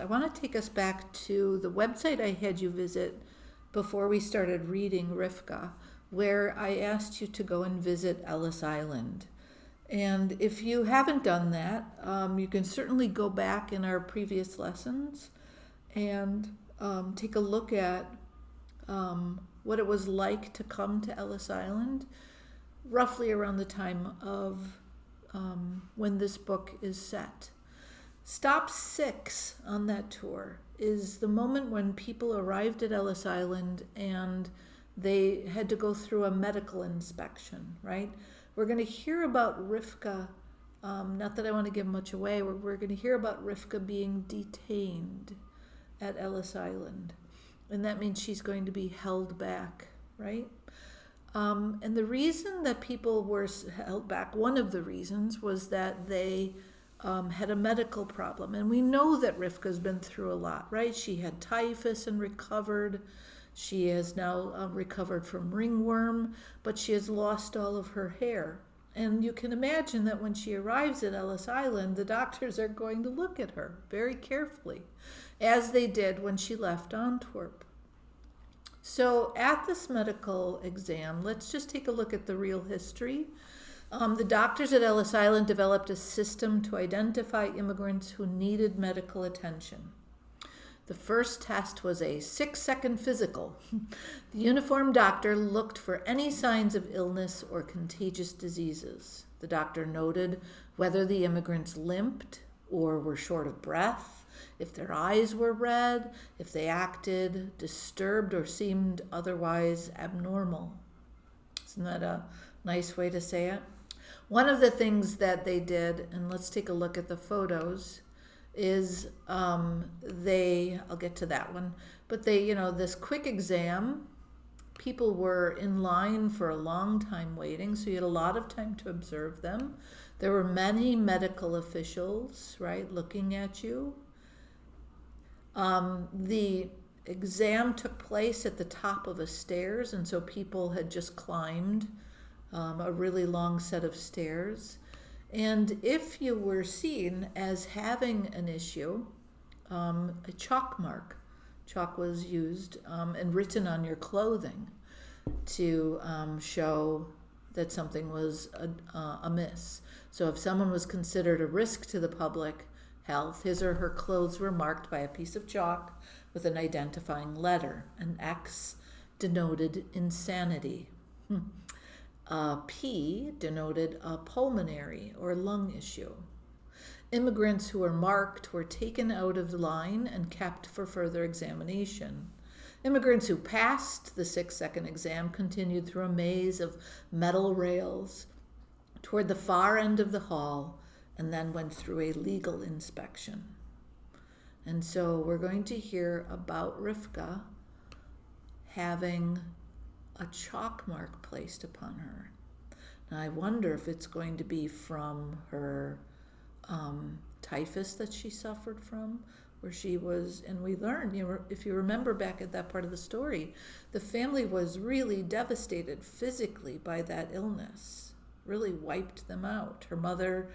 I want to take us back to the website I had you visit before we started reading Rivka, where I asked you to go and visit Ellis Island. And if you haven't done that, you can certainly go back in our previous lessons and take a look at what it was like to come to Ellis Island, roughly around the time of when this book is set. Stop 6 on that tour is the moment when people arrived at Ellis Island and they had to go through a medical inspection, right? We're going to hear about Rivka, not that I want to give much away, we're going to hear about Rivka being detained at Ellis Island. And that means she's going to be held back, right? And the reason that people were held back, one of the reasons, was that they had a medical problem. And we know that Rivka's been through a lot, right? She had typhus and recovered. She has now recovered from ringworm, but she has lost all of her hair. And you can imagine that when she arrives at Ellis Island, the doctors are going to look at her very carefully, as they did when she left Antwerp. So at this medical exam, let's just take a look at the real history. The doctors at Ellis Island developed a system to identify immigrants who needed medical attention. The first test was a 6-second physical. The uniformed doctor looked for any signs of illness or contagious diseases. The doctor noted whether the immigrants limped or were short of breath, if their eyes were red, if they acted disturbed or seemed otherwise abnormal. Isn't that a nice way to say it? One of the things that they did, and let's take a look at the photos, is I'll get to that one, but this quick exam, people were in line for a long time waiting, so you had a lot of time to observe them. There were many medical officials, right, looking at you. The exam took place at the top of a stairs, and so people had just climbed a really long set of stairs. And if you were seen as having an issue, a chalk was used and written on your clothing to show that something was amiss. So if someone was considered a risk to the public health, his or her clothes were marked by a piece of chalk with an identifying letter. An X denoted insanity. P denoted a pulmonary or lung issue. Immigrants who were marked were taken out of the line and kept for further examination. Immigrants who passed the 6-second exam continued through a maze of metal rails toward the far end of the hall and then went through a legal inspection. And so we're going to hear about Rivka having a chalk mark placed upon her. Now I wonder if it's going to be from her typhus that she suffered from, where she was, and we learned, if you remember back at that part of the story, the family was really devastated physically by that illness, really wiped them out. Her mother,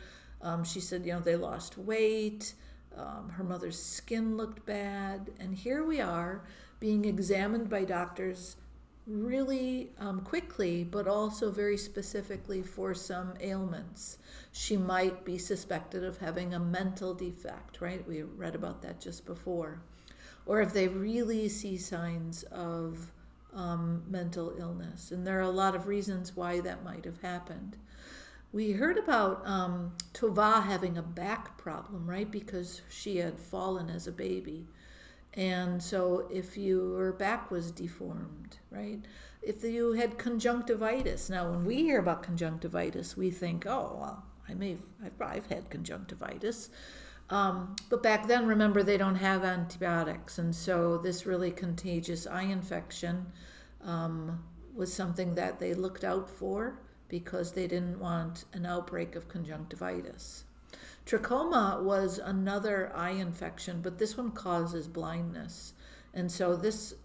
she said, they lost weight, her mother's skin looked bad, and here we are being examined by doctors really quickly, but also very specifically for some ailments. She might be suspected of having a mental defect, right? We read about that just before. Or if they really see signs of mental illness. And there are a lot of reasons why that might have happened. We heard about Tova having a back problem, right? Because she had fallen as a baby. And so if your back was deformed, right? If you had conjunctivitis. Now, when we hear about conjunctivitis, we think, oh, well, I've had conjunctivitis. But back then, remember, they don't have antibiotics. And so this really contagious eye infection was something that they looked out for because they didn't want an outbreak of conjunctivitis. Trachoma was another eye infection, but this one causes blindness. And so this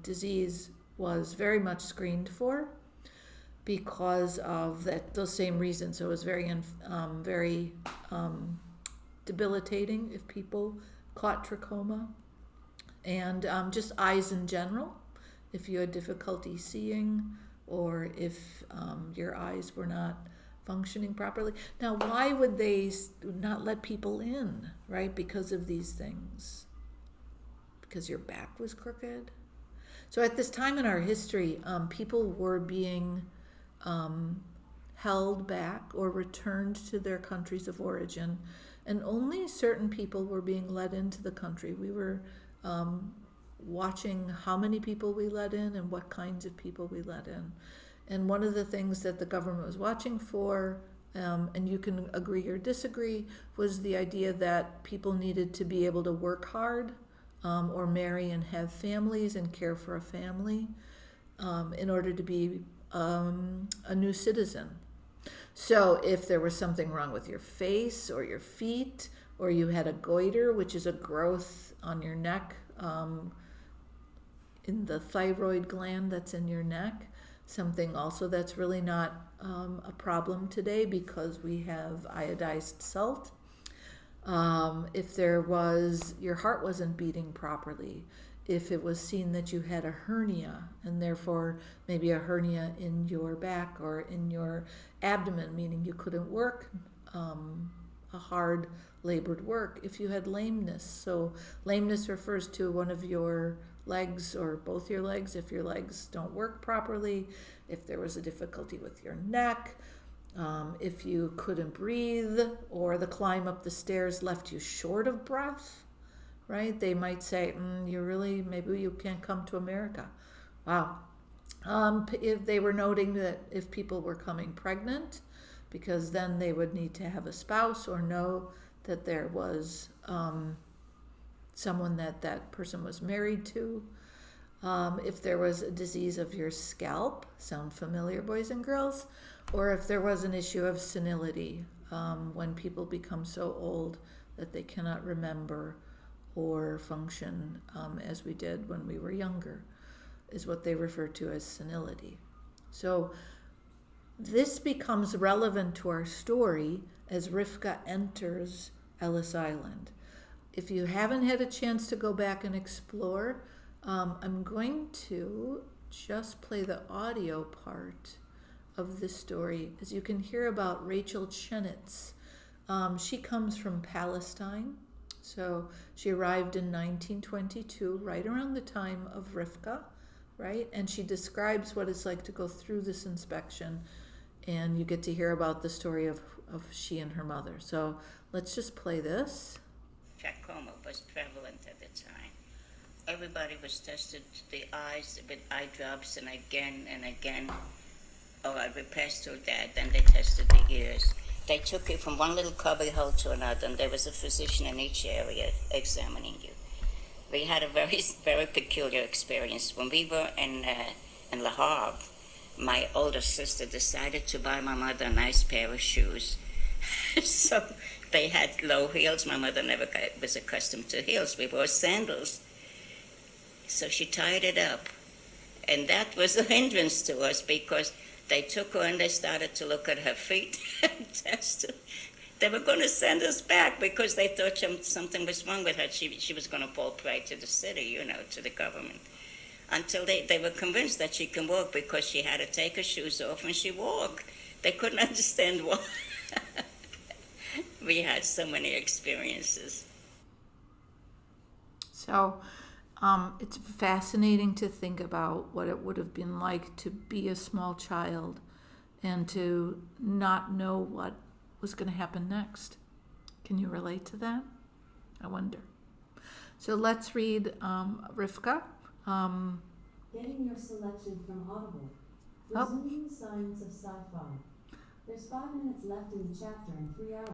disease was very much screened for because of those same reasons. So it was very debilitating if people caught trachoma, and just eyes in general. If you had difficulty seeing, or if your eyes were not functioning properly. Now, why would they not let people in, right? Because of these things. Because your back was crooked. So at this time in our history, people were being held back or returned to their countries of origin, and only certain people were being let into the country. We were watching how many people we let in and what kinds of people we let in. And one of the things that the government was watching for, and you can agree or disagree, was the idea that people needed to be able to work hard, or marry and have families and care for a family, in order to be a new citizen. So if there was something wrong with your face or your feet, or you had a goiter, which is a growth on your neck, in the thyroid gland that's in your neck, something also that's really not a problem today because we have iodized salt. If there was, your heart wasn't beating properly, if it was seen that you had a hernia, and therefore maybe a hernia in your back or in your abdomen, meaning you couldn't work a hard labored work. If you had lameness, so lameness refers to one of your legs or both your legs, if your legs don't work properly, if there was a difficulty with your neck, if you couldn't breathe, or the climb up the stairs left you short of breath, right? They might say, maybe you can't come to America. Wow. If they were noting that if people were coming pregnant, because then they would need to have a spouse or know that there was someone that person was married to. If there was a disease of your scalp, sound familiar, boys and girls? Or if there was an issue of senility, when people become so old that they cannot remember or function as we did when we were younger, is what they refer to as senility. So this becomes relevant to our story as Rivka enters Ellis Island. If you haven't had a chance to go back and explore, I'm going to just play the audio part of this story, as you can hear about Rachel Chenitz. She comes from Palestine. So she arrived in 1922, right around the time of Rivka, right? And she describes what it's like to go through this inspection, and you get to hear about the story of she and her mother. So let's just play this. Trachoma was prevalent at the time. Everybody was tested the eyes with eye drops, and again. We passed through that. Then they tested the ears. They took you from one little cubby hole to another, and there was a physician in each area examining you. We had a very, very peculiar experience. When we were in Le Havre, my older sister decided to buy my mother a nice pair of shoes. So they had low heels. My mother never was accustomed to heels. We wore sandals. So she tied it up. And that was a hindrance to us, because they took her and they started to look at her feet and test her. They were going to send us back because they thought something was wrong with her. She was going to fall prey to the city, to the government. Until they were convinced that she can walk, because she had to take her shoes off and she walked. They couldn't understand why. We had so many experiences. So it's fascinating to think about what it would have been like to be a small child and to not know what was going to happen next. Can you relate to that? I wonder. So let's read Rivka. Getting your selection from Audible. Resuming the science of sci-fi. There's 5 minutes left in the chapter and 3 hours.